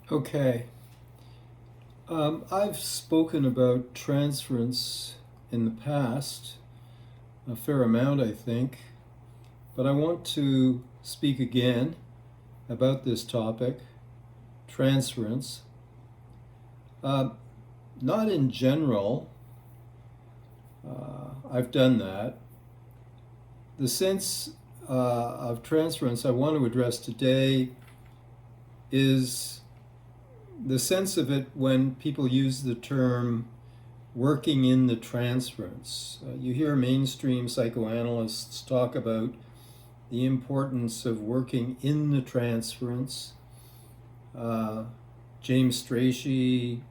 Okay. I've spoken about transference in the past, a fair amount, I think, but I want to speak again about this topic, transference. Uh, Not in general, I've done that. The sense of transference I want to address today is the sense of it when people use the term working in the transference. You hear mainstream psychoanalysts talk about the importance of working in the transference. James Strachey,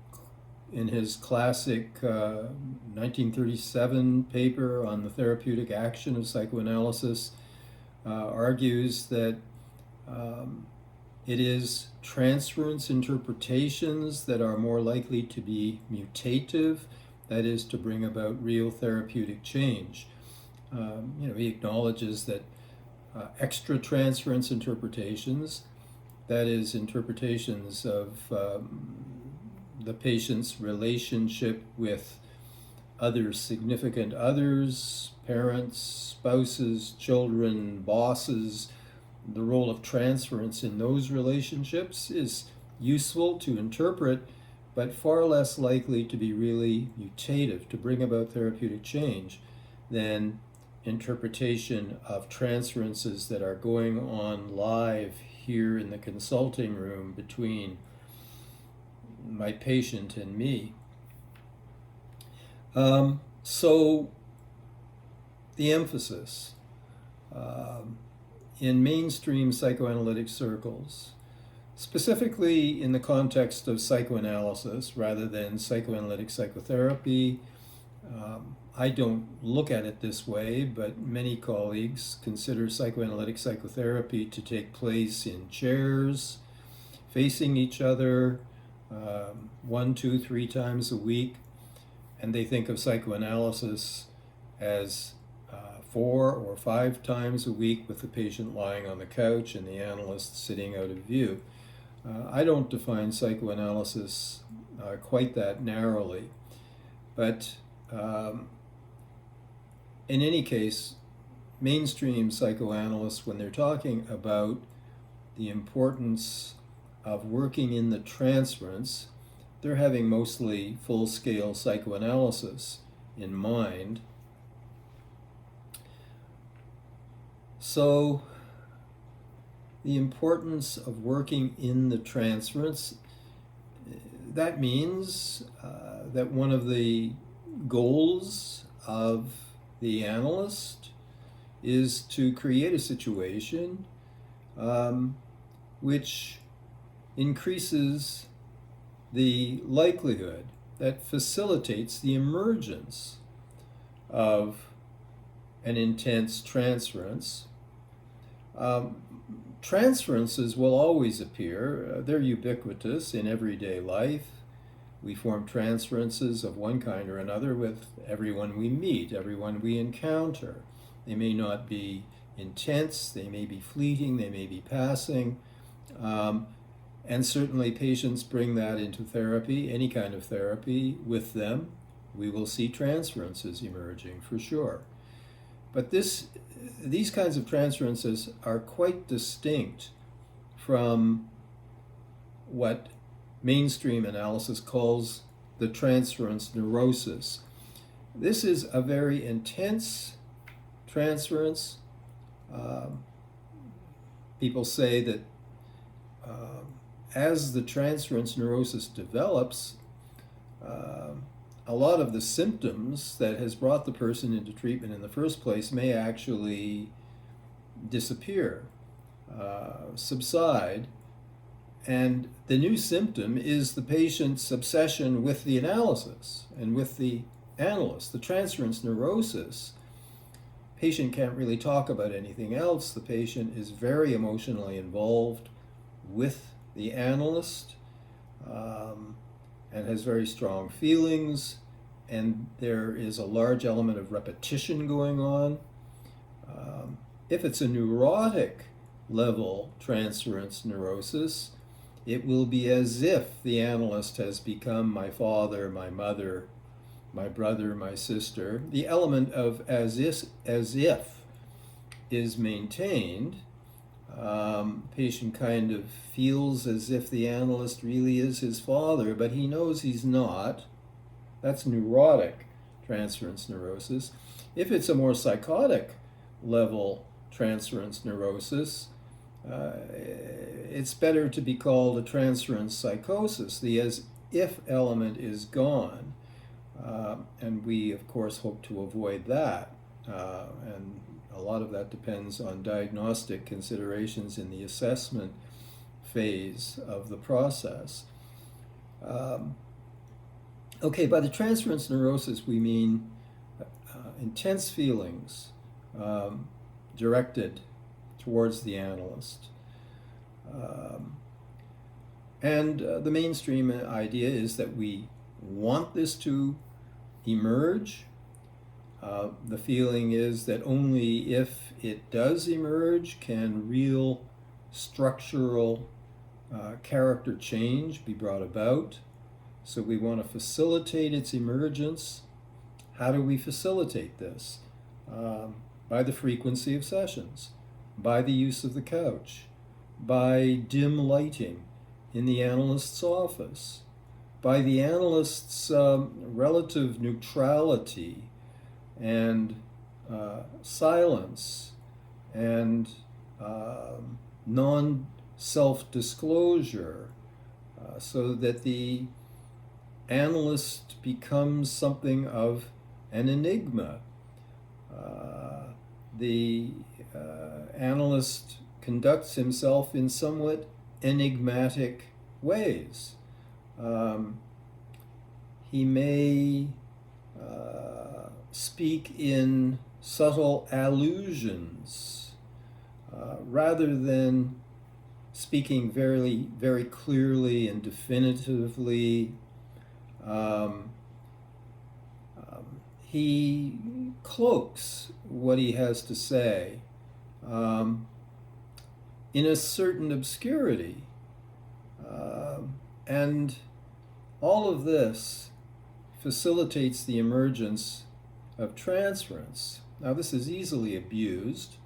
in his classic 1937 paper on the therapeutic action of psychoanalysis, argues that it is transference interpretations that are more likely to be mutative, that is, to bring about real therapeutic change. He acknowledges that extra transference interpretations, that is, interpretations of the patient's relationship with other significant others, parents, spouses, children, bosses, the role of transference in those relationships is useful to interpret, but far less likely to be really mutative, to bring about therapeutic change, than interpretation of transferences that are going on live here in the consulting room between my patient and me. So the emphasis in mainstream psychoanalytic circles, specifically in the context of psychoanalysis rather than psychoanalytic psychotherapy. I don't look at it this way, but many colleagues consider psychoanalytic psychotherapy to take place in chairs, facing each other, 1, 2, 3 times a week, and they think of psychoanalysis as 4 or 5 times a week with the patient lying on the couch and the analyst sitting out of view. I don't define psychoanalysis quite that narrowly, but in any case, mainstream psychoanalysts, when they're talking about the importance of working in the transference, they're having mostly full-scale psychoanalysis in mind. So the importance of working in the transference, that means that one of the goals of the analyst is to create a situation which increases the likelihood, that facilitates the emergence of an intense transference. Transferences will always appear. They're ubiquitous in everyday life. We form transferences of one kind or another with everyone we meet, everyone we encounter. They may not be intense, they may be fleeting, they may be passing. And certainly patients bring that into therapy, any kind of therapy, with them. We will see transferences emerging for sure. But these kinds of transferences are quite distinct from what mainstream analysis calls the transference neurosis. This is a very intense transference. People say that as the transference neurosis develops, a lot of the symptoms that has brought the person into treatment in the first place may actually disappear, subside, and the new symptom is the patient's obsession with the analysis and with the analyst. The transference neurosis, patient can't really talk about anything else. The patient is very emotionally involved with the analyst and has very strong feelings, and there is a large element of repetition going on. If it's a neurotic level transference neurosis, it will be as if the analyst has become my father, my mother, my brother, my sister. The element of as if is maintained. Patient kind of feels as if the analyst really is his father, but he knows he's not. That's neurotic transference neurosis. If it's a more psychotic level transference neurosis, it's better to be called a transference psychosis. The as if element is gone, and we of course hope to avoid that, and a lot of that depends on diagnostic considerations in the assessment phase of the process. Okay, by the transference neurosis we mean intense feelings directed towards the analyst. And the mainstream idea is that we want this to emerge. The feeling is that only if it does emerge can real structural character change be brought about. So we want to facilitate its emergence. How do we facilitate this? By the frequency of sessions, by the use of the couch, by dim lighting in the analyst's office, by the analyst's relative neutrality and silence and non-self-disclosure, so that the analyst becomes something of an enigma. The analyst conducts himself in somewhat enigmatic ways. He may speak in subtle allusions rather than speaking very, very clearly and definitively. He cloaks what he has to say in a certain obscurity. And all of this facilitates the emergence of transference. Now, this is easily abused.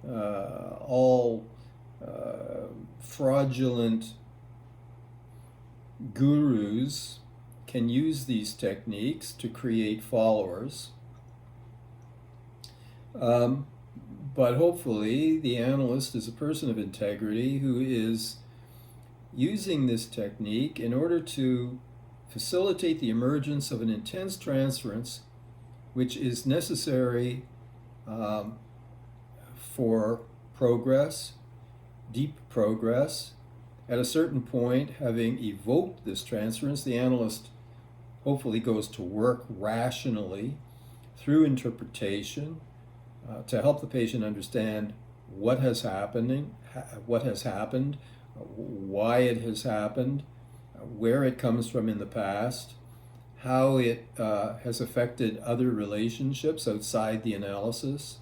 All fraudulent gurus can use these techniques to create followers. But hopefully the analyst is a person of integrity who is using this technique in order to facilitate the emergence of an intense transference which is necessary for progress, deep progress. At a certain point, having evoked this transference, the analyst hopefully goes to work rationally through interpretation to help the patient understand what has happened, why it has happened, where it comes from in the past, how it has affected other relationships outside the analysis.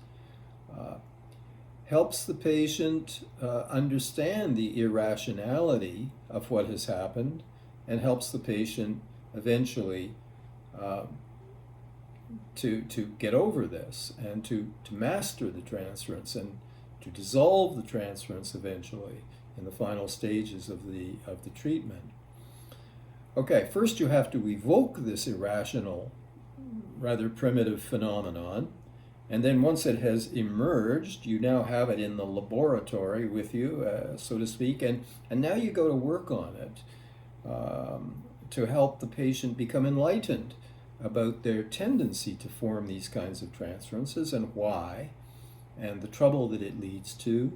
Helps the patient understand the irrationality of what has happened, and helps the patient eventually to get over this and to master the transference and to dissolve the transference eventually in the final stages of the treatment. Okay, first you have to evoke this irrational, rather primitive phenomenon. And then once it has emerged, you now have it in the laboratory with you, so to speak, and now you go to work on it to help the patient become enlightened about their tendency to form these kinds of transferences and why, and the trouble that it leads to,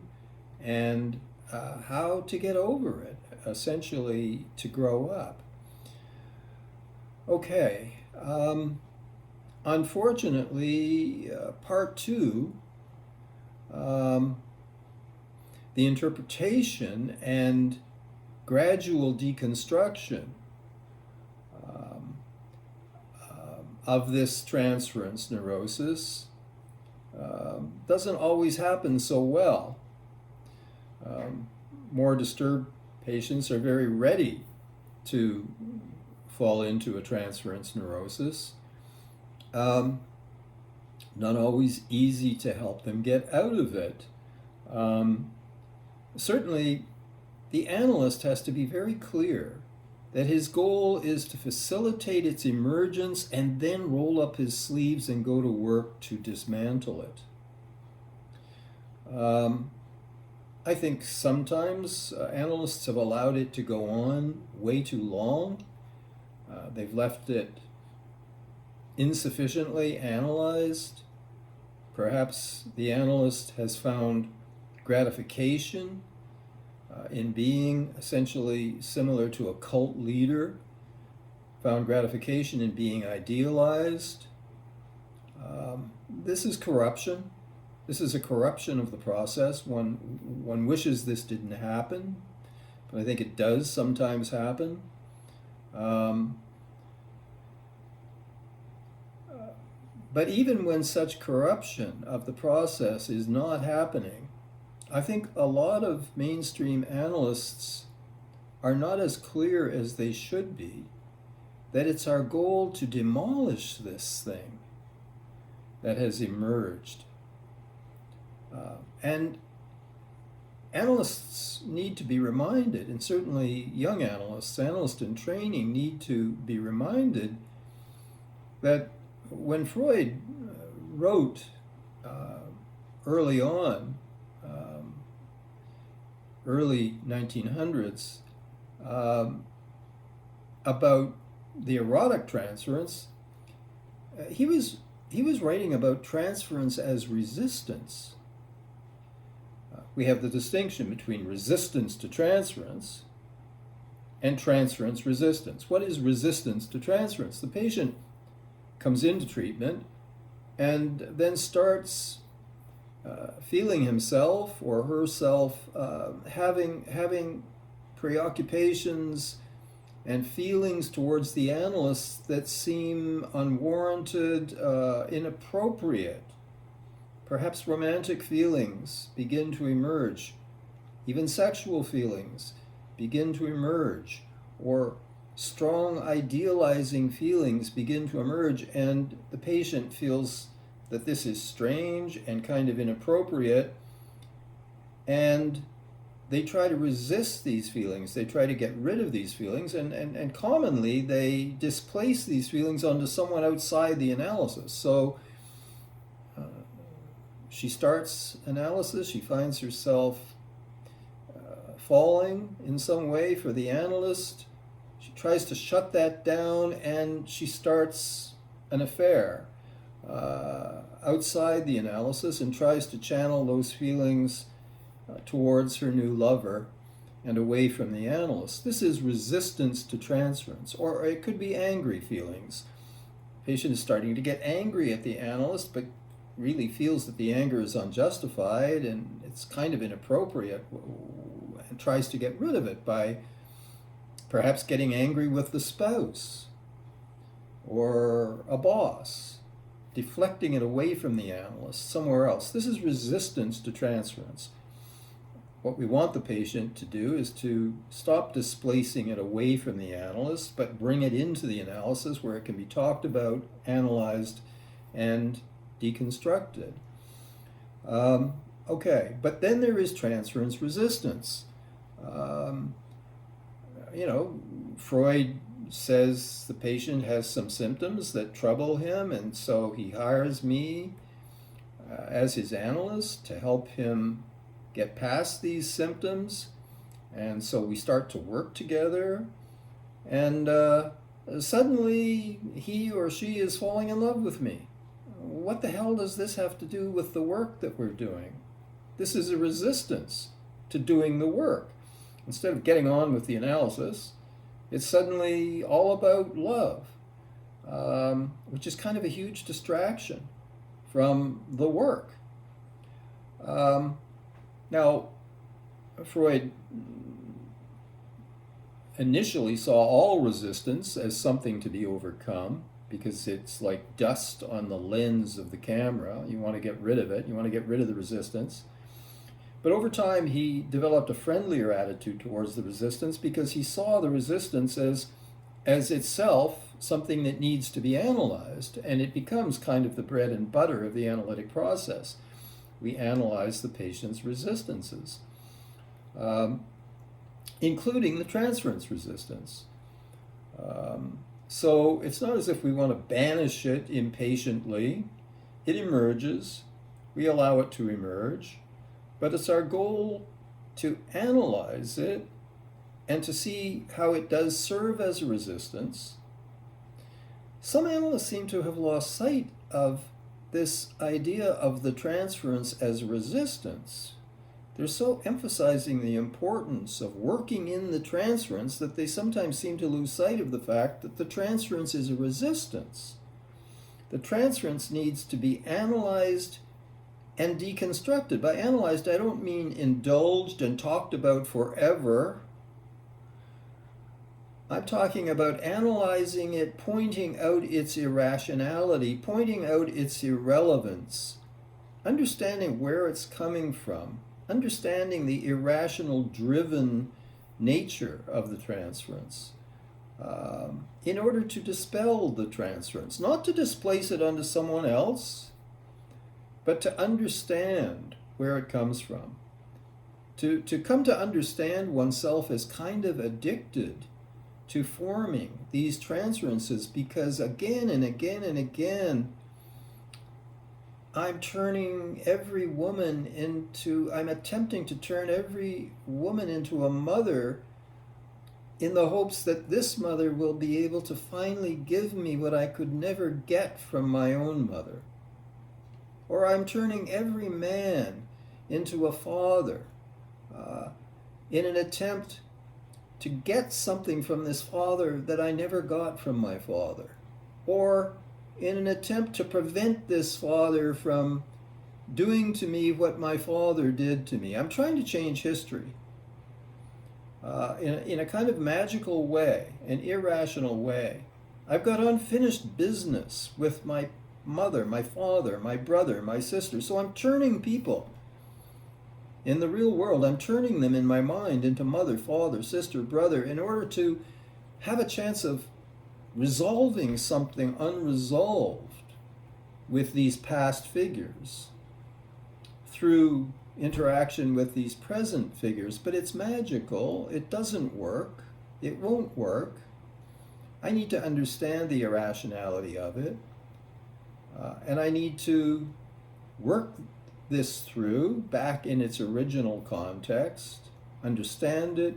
and how to get over it, essentially to grow up. Okay. Unfortunately, part two, the interpretation and gradual deconstruction of this transference neurosis doesn't always happen so well. More disturbed patients are very ready to fall into a transference neurosis. Not always easy to help them get out of it. Certainly, the analyst has to be very clear that his goal is to facilitate its emergence and then roll up his sleeves and go to work to dismantle it. I think sometimes analysts have allowed it to go on way too long. They've left it insufficiently analyzed. Perhaps the analyst has found gratification in being essentially similar to a cult leader, found gratification in being idealized. This is corruption. This is a corruption of the process. One wishes this didn't happen, but I think it does sometimes happen. But even when such corruption of the process is not happening, I think a lot of mainstream analysts are not as clear as they should be that it's our goal to demolish this thing that has emerged. And analysts need to be reminded, and certainly young analysts in training need to be reminded that when Freud wrote early on, early 1900s, about the erotic transference, he was writing about transference as resistance. We have the distinction between resistance to transference and transference resistance. What is resistance to transference? The patient comes into treatment and then starts feeling himself or herself having preoccupations and feelings towards the analyst that seem unwarranted, inappropriate. Perhaps romantic feelings begin to emerge. Even sexual feelings begin to emerge, or strong idealizing feelings begin to emerge, and the patient feels that this is strange and kind of inappropriate, and they try to resist these feelings. They try to get rid of these feelings, and commonly they displace these feelings onto someone outside the analysis. So she starts analysis, she finds herself falling in some way for the analyst. She tries to shut that down, and she starts an affair outside the analysis and tries to channel those feelings towards her new lover and away from the analyst. This is resistance to transference, or it could be angry feelings. The patient is starting to get angry at the analyst, but really feels that the anger is unjustified and it's kind of inappropriate, and tries to get rid of it by perhaps getting angry with the spouse or a boss, deflecting it away from the analyst somewhere else. This is resistance to transference. What we want the patient to do is to stop displacing it away from the analyst, but bring it into the analysis where it can be talked about, analyzed, and deconstructed. Okay, but then there is transference resistance. Freud says the patient has some symptoms that trouble him, and so he hires me as his analyst to help him get past these symptoms. And so we start to work together, and suddenly he or she is falling in love with me. What the hell does this have to do with the work that we're doing? This is a resistance to doing the work. Instead of getting on with the analysis, it's suddenly all about love, which is kind of a huge distraction from the work. Now, Freud initially saw all resistance as something to be overcome, because it's like dust on the lens of the camera. You want to get rid of it. You want to get rid of the resistance. But over time, he developed a friendlier attitude towards the resistance because he saw the resistance as itself something that needs to be analyzed, and it becomes kind of the bread and butter of the analytic process. We analyze the patient's resistances, including the transference resistance. So it's not as if we want to banish it impatiently. It emerges, we allow it to emerge, but it's our goal to analyze it and to see how it does serve as a resistance. Some analysts seem to have lost sight of this idea of the transference as a resistance. They're so emphasizing the importance of working in the transference that they sometimes seem to lose sight of the fact that the transference is a resistance. The transference needs to be analyzed and deconstructed. By analyzed, I don't mean indulged and talked about forever. I'm talking about analyzing it, pointing out its irrationality, pointing out its irrelevance, understanding where it's coming from, understanding the irrational driven nature of the transference, in order to dispel the transference, not to displace it onto someone else, but to understand where it comes from. To come to understand oneself as kind of addicted to forming these transferences, because again and again and again, I'm attempting to turn every woman into a mother in the hopes that this mother will be able to finally give me what I could never get from my own mother. Or I'm turning every man into a father in an attempt to get something from this father that I never got from my father. Or in an attempt to prevent this father from doing to me what my father did to me. I'm trying to change history in a kind of magical way, an irrational way. I've got unfinished business with my mother, my father, my brother, my sister. So I'm turning people in the real world. I'm turning them in my mind into mother, father, sister, brother, in order to have a chance of resolving something unresolved with these past figures through interaction with these present figures. But it's magical. It doesn't work. It won't work. I need to understand the irrationality of it. And I need to work this through back in its original context, understand it,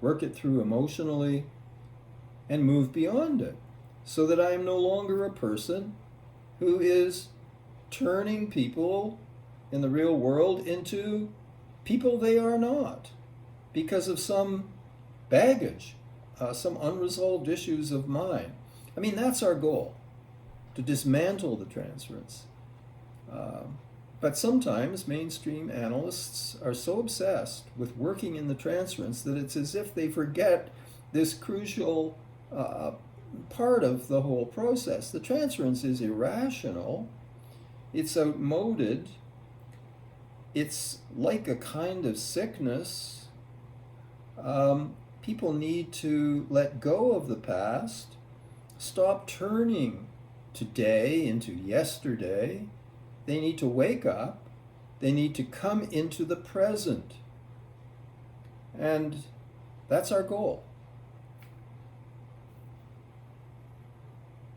work it through emotionally, and move beyond it, so that I am no longer a person who is turning people in the real world into people they are not because of some baggage, some unresolved issues of mine. I mean, that's our goal, to dismantle the transference. But sometimes mainstream analysts are so obsessed with working in the transference that it's as if they forget this crucial part of the whole process. The transference is irrational, it's outmoded, it's like a kind of sickness. People need to let go of the past, stop turning today into yesterday. They need to wake up. They need to come into the present. And that's our goal.